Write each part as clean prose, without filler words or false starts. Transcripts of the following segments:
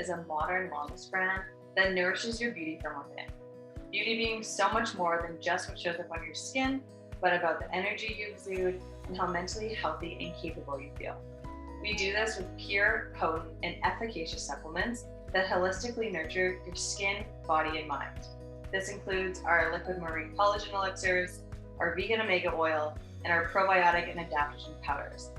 is a modern wellness brand that nourishes your beauty from within. Beauty being so much more than just what shows up on your skin, but about the energy you exude and how mentally healthy and capable you feel. We do this with pure, potent, and efficacious supplements that holistically nurture your skin, body, and mind. This includes our liquid marine collagen elixirs, our vegan omega oil, and our probiotic and adaptogen powders.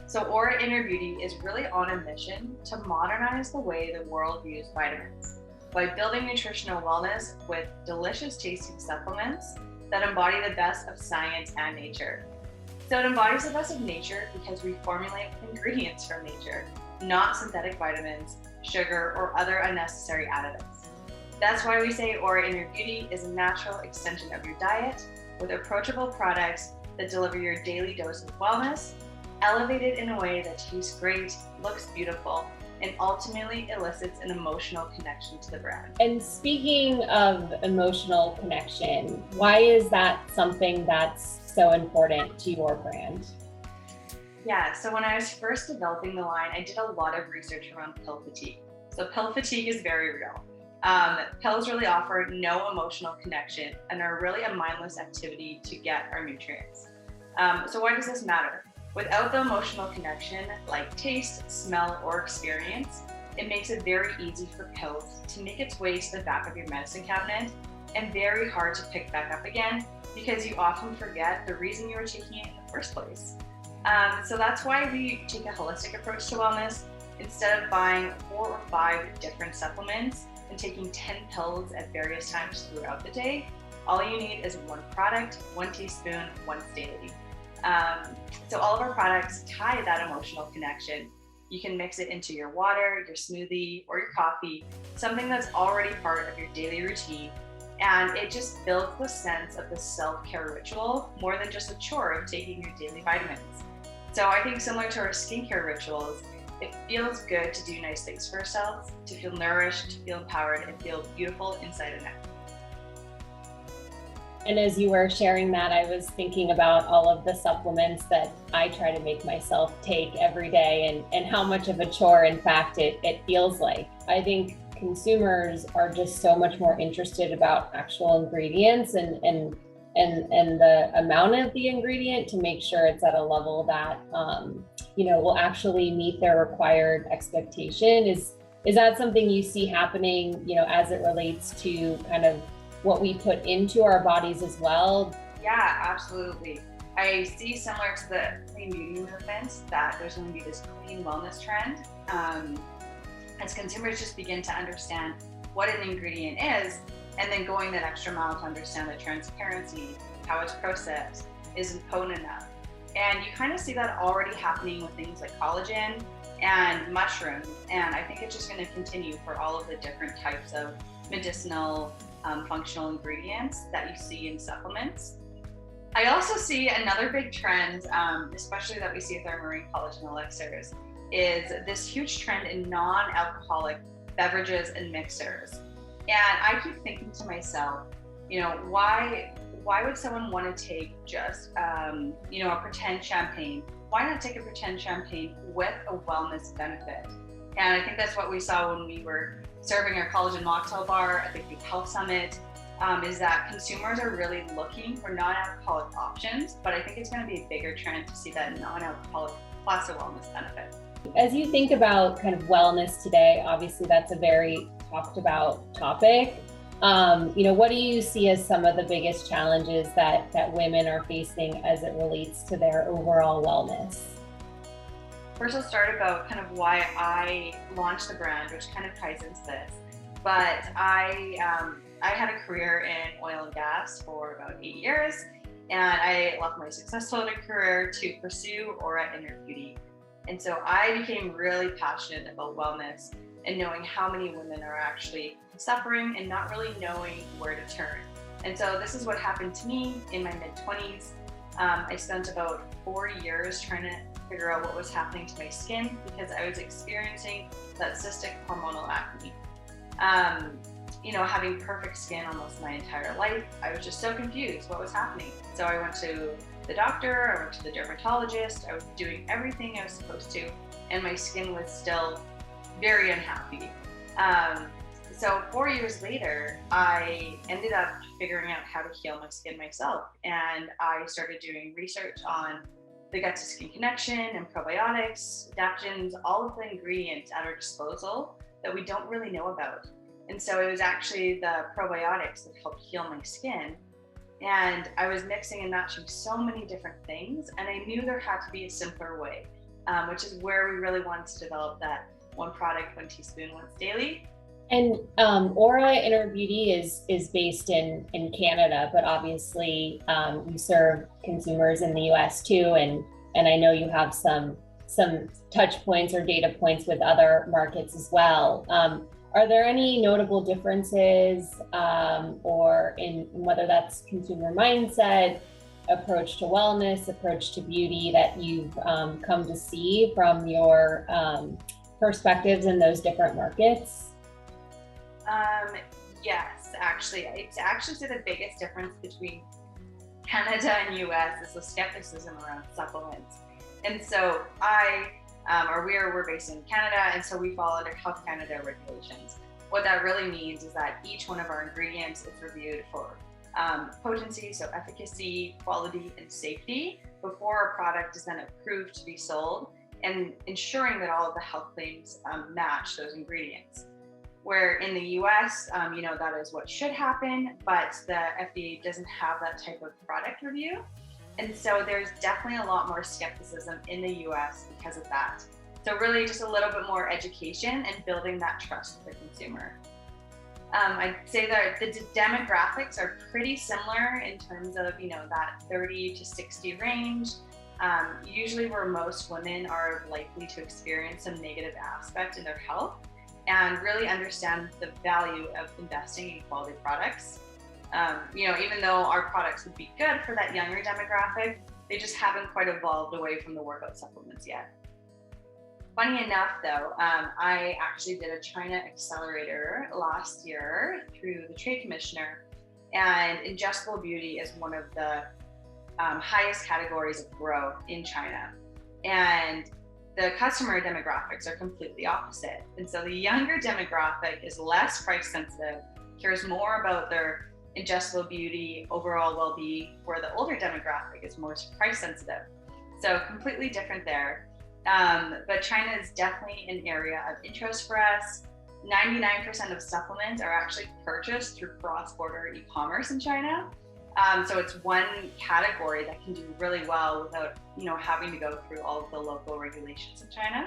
So Aura Inner Beauty is really on a mission to modernize the way the world views vitamins by building nutritional wellness with delicious tasting supplements that embody the best of science and nature. So it embodies the best of nature because we formulate ingredients from nature, not synthetic vitamins, sugar, or other unnecessary additives. That's why we say Aura Inner Beauty is a natural extension of your diet with approachable products that deliver your daily dose of wellness, elevated in a way that tastes great, looks beautiful, and ultimately elicits an emotional connection to the brand. And speaking of emotional connection, why is that something that's so important to your brand? Yeah, so when I was first developing the line, I did a lot of research around pill fatigue. So pill fatigue is very real. Pills really offer no emotional connection and are really a mindless activity to get our nutrients. So why does this matter? Without the emotional connection, like taste, smell, or experience, it makes it very easy for pills to make its way to the back of your medicine cabinet and very hard to pick back up again because you often forget the reason you were taking it in the first place. So that's why we take a holistic approach to wellness. Instead of buying 4 or 5 different supplements and taking 10 pills at various times throughout the day, all you need is one product, 1 teaspoon, once daily. So all of our products tie that emotional connection. You can mix it into your water, your smoothie, or your coffee, something that's already part of your daily routine. And it just builds the sense of the self-care ritual more than just a chore of taking your daily vitamins. So I think similar to our skincare rituals, it feels good to do nice things for ourselves, to feel nourished, to feel empowered, and feel beautiful inside and out. And as you were sharing that, I was thinking about all of the supplements that I try to make myself take every day and how much of a chore, in fact, it feels like. I think consumers are just so much more interested about actual ingredients and the amount of the ingredient to make sure it's at a level that will actually meet their required expectation. Is that something you see happening, as it relates to kind of what we put into our bodies as well? Yeah, absolutely. I see similar to the clean beauty movement that there's going to be this clean wellness trend as consumers just begin to understand what an ingredient is, and then going that extra mile to understand the transparency, how it's processed, isn't potent enough. And you kind of see that already happening with things like collagen and mushrooms. And I think it's just going to continue for all of the different types of medicinal functional ingredients that you see in supplements. I also see another big trend, especially that we see with our marine collagen elixirs, is this huge trend in non-alcoholic beverages and mixers. And I keep thinking to myself, why would someone want to take just, a pretend champagne? Why not take a pretend champagne with a wellness benefit? And I think that's what we saw when we were serving our collagen mocktail bar at the Group Health Summit, is that consumers are really looking for non-alcoholic options, but I think it's going to be a bigger trend to see that non-alcoholic plus a wellness benefit. As you think about kind of wellness today, obviously that's a very talked about topic. What do you see as some of the biggest challenges that women are facing as it relates to their overall wellness? First, I'll start about kind of why I launched the brand, which kind of ties into this. But I had a career in oil and gas for about 8 years, and I left my successful career to pursue Aura Inner Beauty. And so I became really passionate about wellness and knowing how many women are actually suffering and not really knowing where to turn. And so this is what happened to me in my mid-20s. I spent about 4 years trying to figure out what was happening to my skin because I was experiencing that cystic hormonal acne. Having perfect skin almost my entire life, I was just so confused what was happening. So I went to the doctor, I went to the dermatologist, I was doing everything I was supposed to, and my skin was still very unhappy. So 4 years later, I ended up figuring out how to heal my skin myself. And I started doing research on the gut to skin connection and probiotics, adaptogens, all of the ingredients at our disposal that we don't really know about. And so it was actually the probiotics that helped heal my skin. And I was mixing and matching so many different things. And I knew there had to be a simpler way, which is where we really wanted to develop that one product, one teaspoon, once daily. And Aura Inner Beauty is based in Canada, but obviously you serve consumers in the US too, and I know you have some touch points or data points with other markets as well. Are there any notable differences, or in whether that's consumer mindset, approach to wellness, approach to beauty that you've come to see from your perspectives in those different markets? Yes, actually, it's actually the biggest difference between Canada and US is the skepticism around supplements. And so we're based in Canada, and so we follow the Health Canada regulations. What that really means is that each one of our ingredients is reviewed for potency, so efficacy, quality, and safety before a product is then approved to be sold, and ensuring that all of the health claims match those ingredients. Where in the US, that is what should happen, but the FDA doesn't have that type of product review. And so there's definitely a lot more skepticism in the US because of that. So really just a little bit more education and building that trust with the consumer. I'd say that the demographics are pretty similar in terms of, that 30 to 60 range. Usually where most women are likely to experience some negative aspect in their health, and really understand the value of investing in quality products. Even though our products would be good for that younger demographic, they just haven't quite evolved away from the workout supplements yet. Funny enough, though, I actually did a China accelerator last year through the Trade Commissioner, and ingestible beauty is one of the highest categories of growth in China. And the customer demographics are completely opposite. And so the younger demographic is less price sensitive, cares more about their ingestible beauty, overall well-being, where the older demographic is more price sensitive. So completely different there. But China is definitely an area of interest for us. 99% of supplements are actually purchased through cross-border e-commerce in China. So it's one category that can do really well without, having to go through all of the local regulations of China.